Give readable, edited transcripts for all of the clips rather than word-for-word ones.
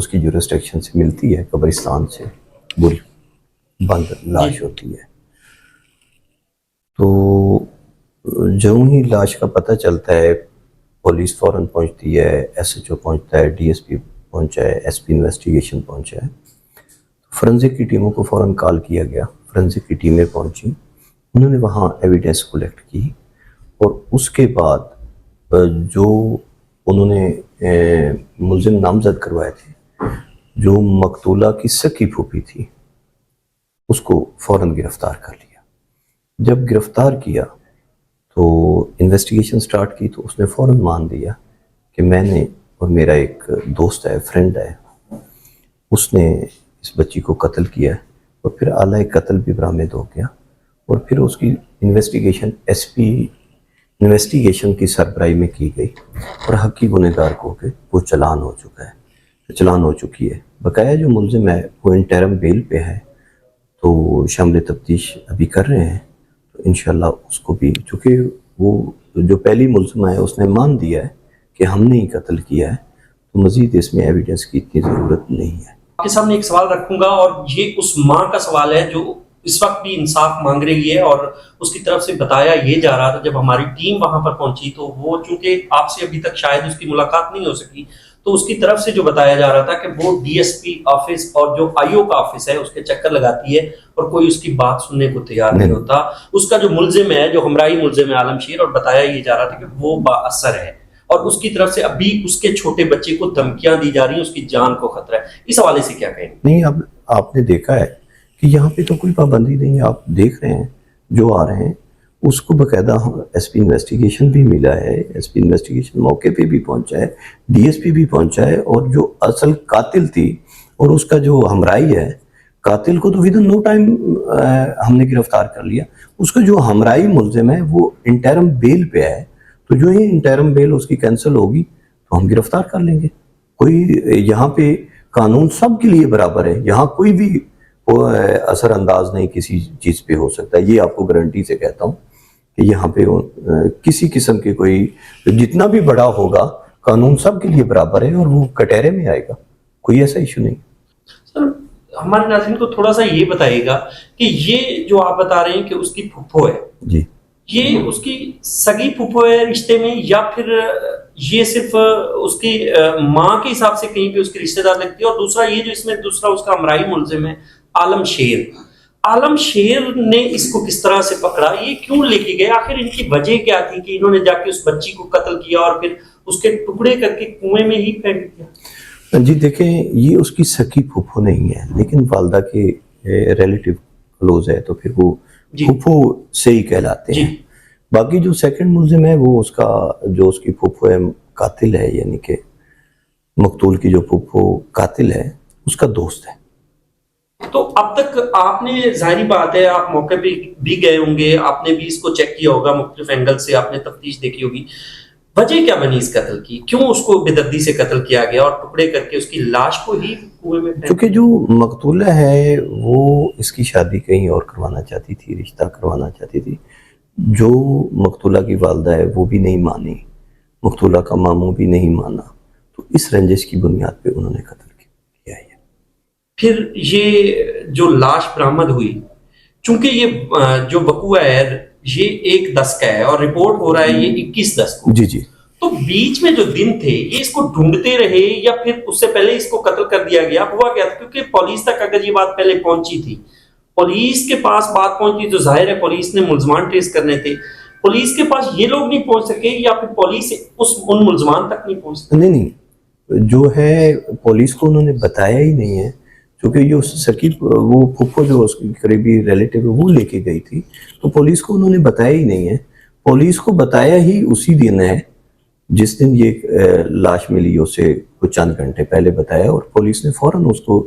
اس کی جورسڈکشن سے ملتی ہے، قبرستان سے بری بند لاش ہوتی ہے. تو جو ہی لاش کا پتہ چلتا ہے پولیس فوراً پہنچتی ہے، ایس ایچ او پہنچتا ہے، ڈی ایس پی پہنچا ہے، ایس پی انویسٹیگیشن پہنچا ہے. فرنزک کی ٹیموں کو فوراً کال کیا گیا، فرنزک کی ٹیمیں پہنچی، انہوں نے وہاں ایویڈنس کلیکٹ کی، اور اس کے بعد جو انہوں نے ملزم نامزد کروائے تھے، جو مقتولہ کی سکی پھوپھی تھی، اس کو فوراً گرفتار کر لیا. جب گرفتار کیا تو انویسٹیگیشن سٹارٹ کی، تو اس نے فوراً مان لیا کہ میں نے اور میرا ایک دوست ہے، فرینڈ ہے، اس نے اس بچی کو قتل کیا ہے. اور پھر آلہ قتل بھی برآمد ہو گیا، اور پھر اس کی انویسٹیگیشن ایس پی انویسٹیگیشن کی سربراہی میں کی گئی، اور حقی گنہگار کو کہ وہ چلان ہو چکا ہے، چلان ہو چکی ہے. بقایا جو ملزم ہے وہ انٹرم بیل پہ ہے، تو شامل تفتیش ابھی کر رہے ہیں. تو انشاءاللہ اس کو بھی، چونکہ وہ جو پہلی ملزمہ ہے اس نے مان دیا ہے کہ ہم نے ہی قتل کیا ہے، تو مزید اس میں ایویڈنس کی اتنی ضرورت نہیں ہے. آپ کے سامنے ایک سوال رکھوں گا، اور یہ اس ماں کا سوال ہے جو اس وقت بھی انصاف مانگ رہی ہے، اور اس کی طرف سے بتایا یہ جا رہا تھا جب ہماری ٹیم وہاں پر پہنچی، تو وہ چونکہ آپ سے ابھی تک شاید اس کی ملاقات نہیں ہو سکی، تو اس کی طرف سے جو بتایا جا رہا تھا کہ وہ ڈی ایس پی آفس اور جو آئی او کا آفس ہے اس کے چکر لگاتی ہے، اور کوئی اس کی بات سننے کو تیار نہیں ہوتا. اس کا جو ملزم ہے، جو ہمراہی ملزم ہے عالم شیر، اور بتایا یہ جا رہا تھا کہ وہ با اثر ہے، اور اس کی طرف سے ابھی اس کے چھوٹے بچے کو دھمکیاں دی جا رہی ہیں، اس کی جان کو خطرہ ہے. اس حوالے سے کیا کہیں گے؟ نہیں، اب آپ نے دیکھا ہے کہ یہاں پہ تو کوئی پابندی نہیں ہے. آپ دیکھ رہے ہیں جو آ رہے ہیں، اس کو باقاعدہ ایس پی انویسٹیگیشن بھی ملا ہے، ایس پی انویسٹیگیشن موقع پہ بھی پہنچا ہے، ڈی ایس پی بھی پہنچا ہے، اور جو اصل قاتل تھی اور اس کا جو ہمراہی ہے، قاتل کو تو ودن نو ٹائم ہم نے گرفتار کر لیا. اس کا جو ہمراہی ملزم ہے وہ انٹرم بیل پہ ہے، تو جو ہی انٹرم بیل اس کی کینسل ہوگی تو ہم گرفتار کر لیں گے. کوئی یہاں پہ قانون سب کے لیے برابر ہے، یہاں کوئی بھی اثر انداز نہیں کسی چیز پہ ہو سکتا. یہ آپ کو گارنٹی سے کہتا ہوں کہ یہاں پہ کسی قسم کے کوئی، جتنا بھی بڑا ہوگا قانون سب کے لیے برابر ہے، اور وہ کٹہرے میں آئے گا، کوئی ایسا ایشو نہیں. سر ہمارے ناظرین کو تھوڑا سا یہ بتائیے گا کہ یہ جو آپ بتا رہے ہیں کہ اس کی پھپھو ہے، جی، یہ اس کی سگی پھپھو ہے رشتے میں، یا پھر یہ صرف اس کی ماں کے حساب سے کہیں پہ اس کی رشتہ دار لگتی ہے؟ اور دوسرا یہ جو اس میں دوسرا اس کا ہمراہی ملزم ہے عالم شیر، عالم شیر نے اس کو کس طرح سے پکڑا، یہ کیوں لے کے گئے، آخر ان کی وجہ کیا تھی کہ انہوں نے جا کے اس بچی کو قتل کیا اور پھر اس کے ٹکڑے کر کے کنویں میں ہی پھینک دیا؟ جی دیکھیں، یہ اس کی سکی پھوپھو نہیں ہے، لیکن والدہ کے ریلیٹیو کلوز ہے، تو پھر وہ پھوپھو سے ہی کہلاتے ہیں. باقی جو سیکنڈ ملزم ہے وہ اس کا جو اس کی پھوپھو ہے قاتل ہے، یعنی کہ مقتول کی جو پھوپھو قاتل ہے اس کا دوست ہے. تو اب تک آپ نے، ظاہری بات ہے آپ موقع پہ بھی گئے ہوں گے، آپ نے بھی اس کو چیک کیا ہوگا، مختلف اینگل سے آپ نے تفتیش دیکھی ہوگی، وجہ کیا بنی اس قتل کی؟ کیوں اس کو بے دردی سے قتل کیا گیا اور ٹکڑے کر کے اس کی لاش کو ہی کنویں میں پھینک؟ کیونکہ جو مقتولہ ہے وہ اس کی شادی کہیں اور کروانا چاہتی تھی، رشتہ کروانا چاہتی تھی. جو مقتولہ کی والدہ ہے وہ بھی نہیں مانی، مقتولہ کا ماموں بھی نہیں مانا، تو اس رنجش کی بنیاد پہ انہوں نے قتل کیا ہے. پھر یہ جو لاش برآمد ہوئی، چونکہ یہ جو وقوع ہے یہ 1/10 کا ہے اور رپورٹ ہو رہا ہے یہ 21/10 کو، جی جی، تو بیچ میں جو دن تھے یہ اس کو ڈھونڈتے رہے یا پھر اس سے پہلے اس کو قتل کر دیا گیا؟ ہوا کیا تھا؟ کیونکہ پولیس تک اگر یہ بات پہلے پہنچی تھی، پولیس کے پاس بات پہنچی تو ظاہر ہے پولیس نے ملزمان ٹریس کرنے تھے، پولیس کے پاس یہ لوگ نہیں پہنچ سکے یا پھر پولیس ان ملزمان تک نہیں پہنچ سکے؟ نہیں، جو ہے پولیس کو انہوں نے بتایا ہی نہیں ہے، کیونکہ یہ سکیب وہ پھوپھو جو اس کی قریبی ریلیٹیو ہے وہ لے کے گئی تھی، تو پولیس کو انہوں نے بتایا ہی نہیں ہے. پولیس کو بتایا ہی اسی دن ہے جس دن یہ لاش ملی، اسے کچھ چند گھنٹے پہلے بتایا، اور پولیس نے فوراً اس کو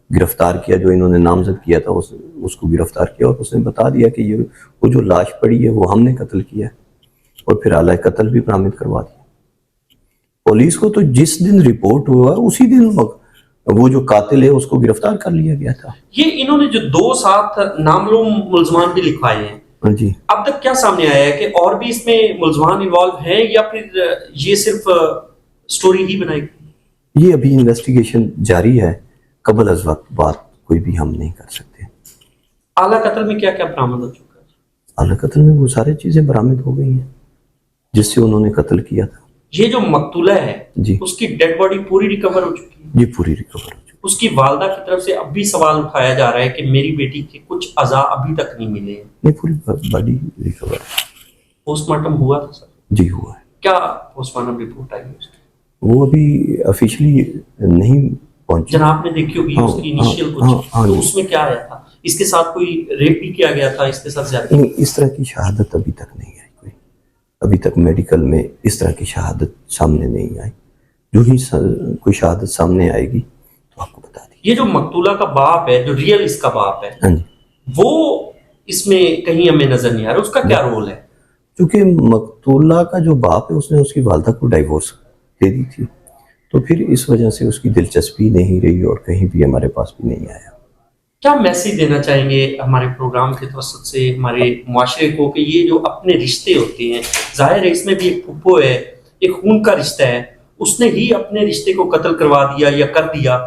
گرفتار کیا، جو انہوں نے نامزد کیا تھا اس کو گرفتار کیا، اور اس نے بتا دیا کہ یہ وہ جو لاش پڑی ہے وہ ہم نے قتل کیا ہے، اور پھر آلہ قتل بھی برآمد کروا دیا. پولیس کو تو جس دن رپورٹ ہوا اسی دن وہ جو قاتل ہے اس کو گرفتار کر لیا گیا تھا. یہ انہوں نے جو 2 ساتھ نامعلوم ملزمان بھی لکھوائے ہیں، جی، اب تک کیا سامنے آیا ہے کہ اور بھی اس میں ملزمان انوالو ہیں یا پھر یہ صرف سٹوری ہی بنائی گئی؟ یہ ابھی انویسٹیگیشن جاری ہے, قبل از وقت بات کوئی بھی ہم نہیں کر سکتے. اعلیٰ قتل میں کیا کیا برآمد ہو چکا ہے؟ اعلیٰ قتل میں وہ ساری چیزیں برآمد ہو گئی ہیں جس سے انہوں نے قتل کیا تھا. یہ جو مقتولہ ہے جی اس کی ڈیڈ باڈی پوری ریکور ہو چکی ہے؟ جی پوری ریکور ہو چکی. اس کی والدہ کی طرف سے اب بھی سوال اٹھایا جا رہا ہے کہ میری بیٹی کے کچھ اعضاء ابھی تک نہیں ملے ہیں. نہیں, پوری باڈی ریکور ہے. پوسٹ مارٹم ہوا تھا سر؟ جی ہوا ہے. کیا پوسٹ مارٹم رپورٹ آئی ہے اس کی؟ وہ ابھی آفیشلی نہیں پہنچی. جناب نے دیکھی ہوگی اس کی انیشیل کچھ, تو اس میں کیا آیا تھا؟ اس کے ساتھ کوئی ریپ بھی کیا گیا تھا, اس کے ساتھ زیادہ؟ نہیں, اس طرح کی شہادت ابھی تک نہیں آئی کوئی. ابھی تک میڈیکل میں اس طرح کی شہادت سامنے نہیں آئی. جو ہی کوئی شہادت سامنے آئے گی تو آپ کو بتا دیں. یہ جو مقتولہ کا باپ ہے, جو ریئل اس کا باپ ہے, ہاں جی, وہ اس میں کہیں ہمیں نظر نہیں آ رہا, اس کا کیا رول ہے؟ کیونکہ مقتولہ کا جو باپ ہے اس نے اس کی والدہ کو ڈائیورس دے دی تھی, تو پھر اس وجہ سے اس کی دلچسپی نہیں رہی اور کہیں بھی ہمارے پاس بھی نہیں آیا. کیا میسیج دینا چاہیں گے ہمارے پروگرام کے توسط سے ہمارے معاشرے کو کہ یہ جو اپنے رشتے ہوتے ہیں, ظاہر ہے اس میں بھی ایک پھپھو ہے, ایک خون کا رشتہ ہے, اس نے ہی اپنے رشتے کو قتل کروا دیا یا کر دیا,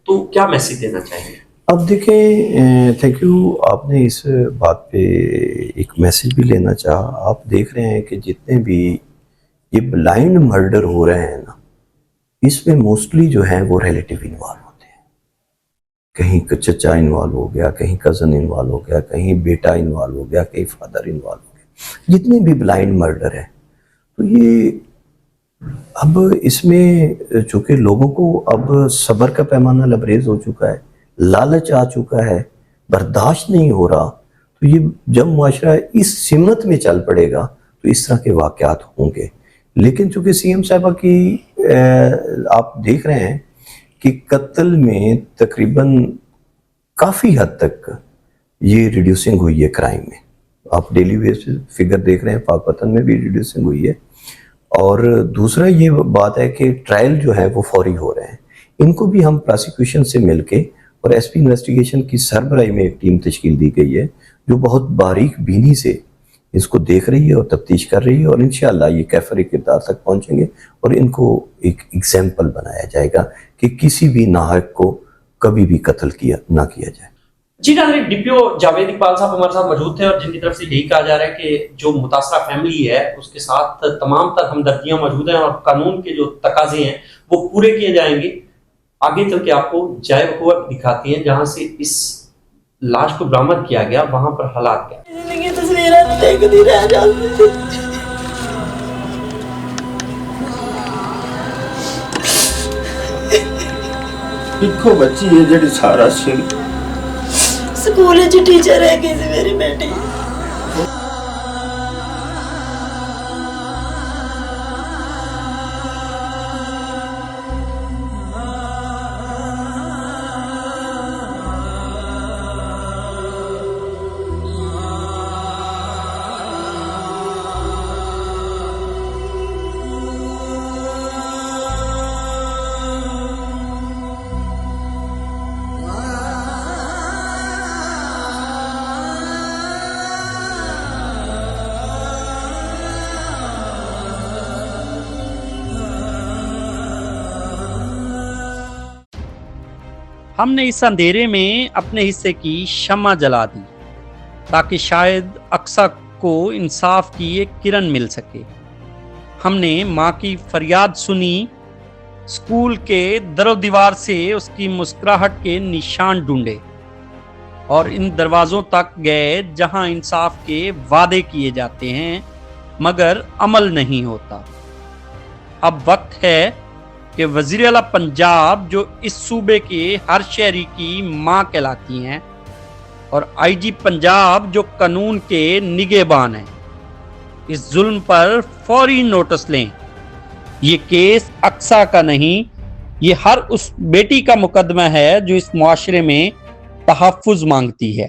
تو کیا میسیج دینا چاہیں گے؟ اب دیکھیں, تھینک یو, آپ نے اس بات پہ ایک میسیج بھی لینا چاہا. آپ دیکھ رہے ہیں کہ جتنے بھی یہ بلائنڈ مرڈر ہو رہے ہیں نا, اس میں موسٹلی جو ہیں وہ ریلیٹیو انوالو ہوتے ہیں. کہیں چچا انوالو ہو گیا, کہیں کزن انوالو ہو گیا, کہیں بیٹا انوالو ہو گیا, کہیں فادر انوالو ہو گیا. جتنے بھی بلائنڈ مرڈر ہے, تو یہ اب اس میں چونکہ لوگوں کو اب صبر کا پیمانہ لبریز ہو چکا ہے, لالچ آ چکا ہے, برداشت نہیں ہو رہا, تو یہ جب معاشرہ اس سمت میں چل پڑے گا تو اس طرح کے واقعات ہوں گے. لیکن چونکہ سی ایم صاحبہ کی آپ دیکھ رہے ہیں کہ قتل میں تقریباً کافی حد تک یہ ریڈیوسنگ ہوئی ہے کرائم میں. آپ ڈیلی بیس فگر دیکھ رہے ہیں, پاک وطن میں بھی ریڈیوسنگ ہوئی ہے. اور دوسرا یہ بات ہے کہ ٹرائل جو ہے وہ فوری ہو رہے ہیں. ان کو بھی ہم پراسیکیوشن سے مل کے, اور ایس پی انویسٹیگیشن کی سربراہی میں ایک ٹیم تشکیل دی گئی ہے جو بہت باریک بینی سے اس کو دیکھ رہی ہے اور تفتیش کر رہی ہے, اور انشاءاللہ یہ کیفر کردار تک پہنچیں گے اور ان کو ایک ایگزامپل بنایا جائے گا کہ کسی بھی ناحق کو کبھی بھی قتل نہ کیا جائے. جی ناظرین, ڈی پی او جاوید اقبال صاحب ہمارے ساتھ موجود تھے, اور جن کی طرف سے یہی کہا جا رہا ہے کہ جو متاثرہ فیملی ہے اس کے ساتھ تمام تر ہمدردیاں موجود ہیں اور قانون کے جو تقاضے ہیں وہ پورے کیے جائیں گے. آگے چل کے آپ کو جائے وقوع دکھاتی ہیں جہاں سے اس لاش کو برآمد کیا گیا, وہاں پر حالات کیا. زندگی تصویریں دیکھتی رہ جاتی. ਇੱਕੋ ਬੱਚੀ ਹੈ ਜਿਹੜੀ ਸਾਰਾ ਸਿੰਘ ਸਕੂਲ ਵਿੱਚ ਟੀਚਰ ਹੈਗੀ ਸੀ ਮੇਰੀ ਬੇਟੀ. ہم نے اس اندھیرے میں اپنے حصے کی شمع جلا دی تاکہ شاید اقصی کو انصاف کی ایک کرن مل سکے. ہم نے ماں کی فریاد سنی, اسکول کے در و دیوار سے اس کی مسکراہٹ کے نشان ڈھونڈے اور ان دروازوں تک گئے جہاں انصاف کے وعدے کیے جاتے ہیں مگر عمل نہیں ہوتا. اب وقت ہے کہ وزیر اعلیٰ پنجاب جو اس صوبے کے ہر شہری کی ماں کہلاتی ہیں اور آئی جی پنجاب جو قانون کے نگہبان ہیں, اس ظلم پر فوری نوٹس لیں. یہ کیس اقصی کا نہیں, یہ ہر اس بیٹی کا مقدمہ ہے جو اس معاشرے میں تحفظ مانگتی ہے.